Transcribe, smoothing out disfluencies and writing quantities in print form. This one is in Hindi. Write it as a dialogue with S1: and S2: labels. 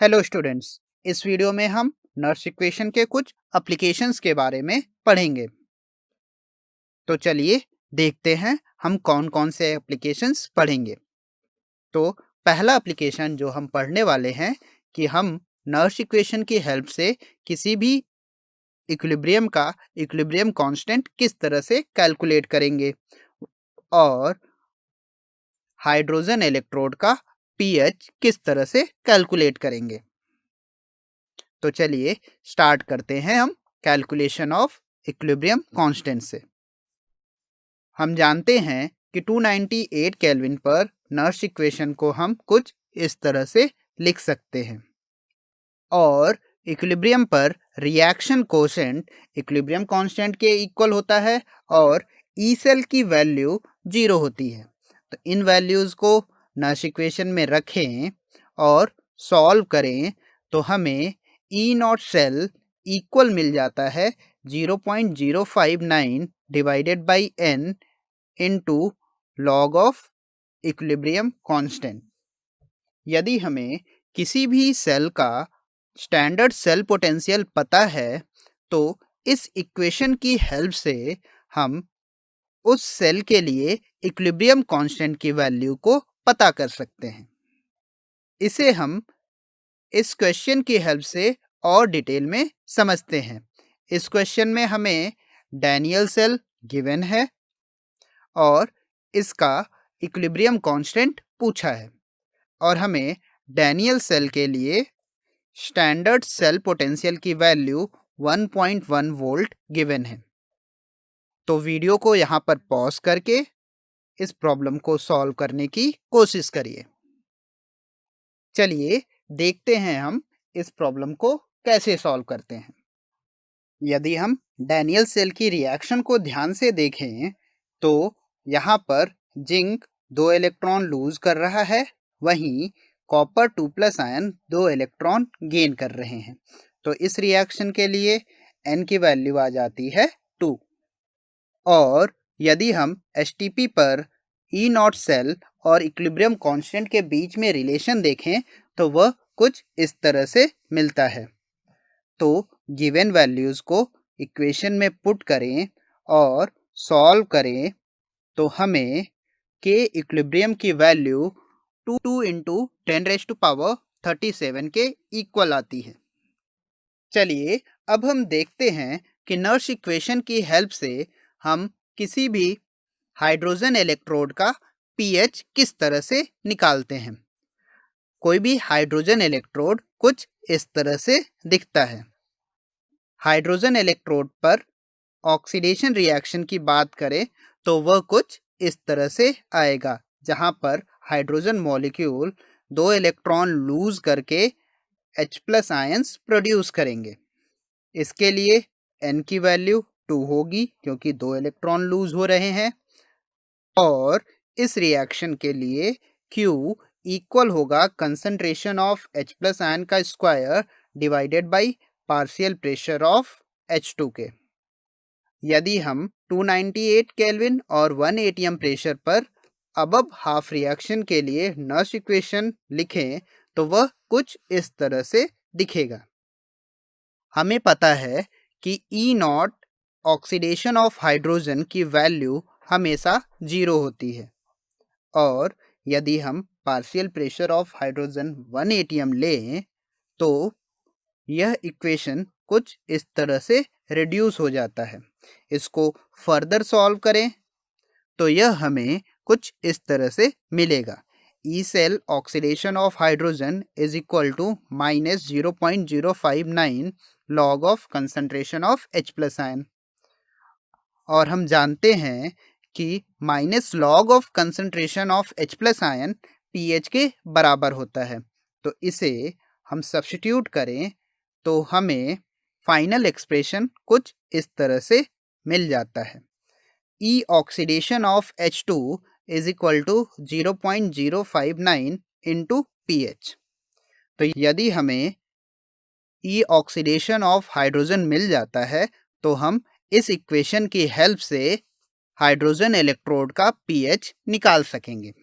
S1: Hello students. इस वीडियो में हम नर्स इक्वेशन के कुछ एप्लीकेशंस के बारे में पढ़ेंगे। तो चलिए देखते हैं हम कौन कौन से एप्लीकेशंस पढ़ेंगे। तो पहला एप्लीकेशन जो हम पढ़ने वाले हैं कि हम नर्स इक्वेशन की हेल्प से किसी भी इक्विलिब्रियम कांस्टेंट किस तरह से कैलकुलेट करेंगे और हाइड्रोजन इलेक्ट्रोड का पीएच किस तरह से कैलकुलेट करेंगे। तो चलिए स्टार्ट करते हैं हम कैलकुलेशन ऑफ इक्विलिब्रियम कांस्टेंट से। हम जानते हैं कि 298 केल्विन पर नर्स इक्वेशन को हम कुछ इस तरह से लिख सकते हैं और इक्विलिब्रियम पर रिएक्शन कोशेंट इक्विलिब्रियम कांस्टेंट के इक्वल होता है और ई सेल की वैल्यू 0 होती है। तो इन वैल्यूज़ को नर्स इक्वेशन में रखें और सॉल्व करें तो हमें ई नॉट सेल इक्वल मिल जाता है 0.059 divided by n into log of equilibrium constant. यदि हमें किसी भी सेल का स्टैंडर्ड सेल पोटेंशियल पता है तो इस इक्वेशन की हेल्प से हम उस सेल के लिए इक्विलिब्रियम कांस्टेंट की वैल्यू को पता कर सकते हैं। इसे हम इस क्वेश्चन की हेल्प से और डिटेल में समझते हैं। इस क्वेश्चन में हमें डैनियल सेल गिवन है और इसका इक्विलिब्रियम कांस्टेंट पूछा है और हमें डैनियल सेल के लिए स्टैंडर्ड सेल पोटेंशियल की वैल्यू 1.1 वोल्ट गिवन है। तो वीडियो को यहाँ पर पॉज करके इस प्रॉब्लम को सॉल्व करने की कोशिश करिए। चलिए देखते हैं हम इस प्रॉब्लम को कैसे सॉल्व करते हैं। यदि हम डैनियल सेल की रिएक्शन को ध्यान से देखें तो यहाँ पर जिंक 2 इलेक्ट्रॉन लूज कर रहा है, वहीं कॉपर 2+ आयन 2 इलेक्ट्रॉन गेन कर रहे हैं। तो इस रिएक्शन के लिए n की वैल्यू आ जाती है 2। और यदि हम एसटीपी पर ई नॉट सेल और इक्विलिब्रियम कांस्टेंट के बीच में रिलेशन देखें तो वह कुछ इस तरह से मिलता है। तो गिवन वैल्यूज़ को इक्वेशन में पुट करें और सॉल्व करें तो हमें के इक्विलिब्रियम की वैल्यू 2 इंटू 10⁻37 के इक्वल आती है। चलिए अब हम देखते हैं कि नर्स इक्वेशन की हेल्प से हम किसी भी हाइड्रोजन इलेक्ट्रोड का पीएच किस तरह से निकालते हैं। कोई भी हाइड्रोजन इलेक्ट्रोड कुछ इस तरह से दिखता है। हाइड्रोजन इलेक्ट्रोड पर ऑक्सीडेशन रिएक्शन की बात करें तो वह कुछ इस तरह से आएगा, जहां पर हाइड्रोजन मॉलिक्यूल 2 इलेक्ट्रॉन लूज करके H+ आयंस प्रोड्यूस करेंगे। इसके लिए n की वैल्यू 2 होगी क्योंकि 2 इलेक्ट्रॉन लूज हो रहे हैं और इस रिएक्शन के लिए Q इक्वल होगा कंसंट्रेशन ऑफ H+ आयन का square divided by partial pressure of H2 के। यदि हम 298 केल्विन और 1 एटीएम प्रेशर पर अबव हाफ रिएक्शन के लिए नर्स इक्वेशन लिखें तो वह कुछ इस तरह से दिखेगा। हमें पता है कि ई नॉट ऑक्सीडेशन ऑफ हाइड्रोजन की वैल्यू हमेशा 0 होती है और यदि हम partial pressure of hydrogen 1 ATM लें तो यह इक्वेशन कुछ इस तरह से रिड्यूस हो जाता है। इसको फर्दर सॉल्व करें तो यह हमें कुछ इस तरह से मिलेगा। E cell oxidation of hydrogen is equal to -0.059 log of concentration of H+ ion. और हम जानते हैं कि minus log of concentration of H+ ion pH के बराबर होता है। तो इसे हम सब्स्टिट्यूट करें तो हमें फाइनल एक्सप्रेशन कुछ इस तरह से मिल जाता है। E oxidation of H2 is equal to 0.059 into pH। तो यदि हमें ई ऑक्सीडेशन ऑफ हाइड्रोजन मिल जाता है तो हम इस इक्वेशन की हेल्प से हाइड्रोजन इलेक्ट्रोड का pH निकाल सकेंगे।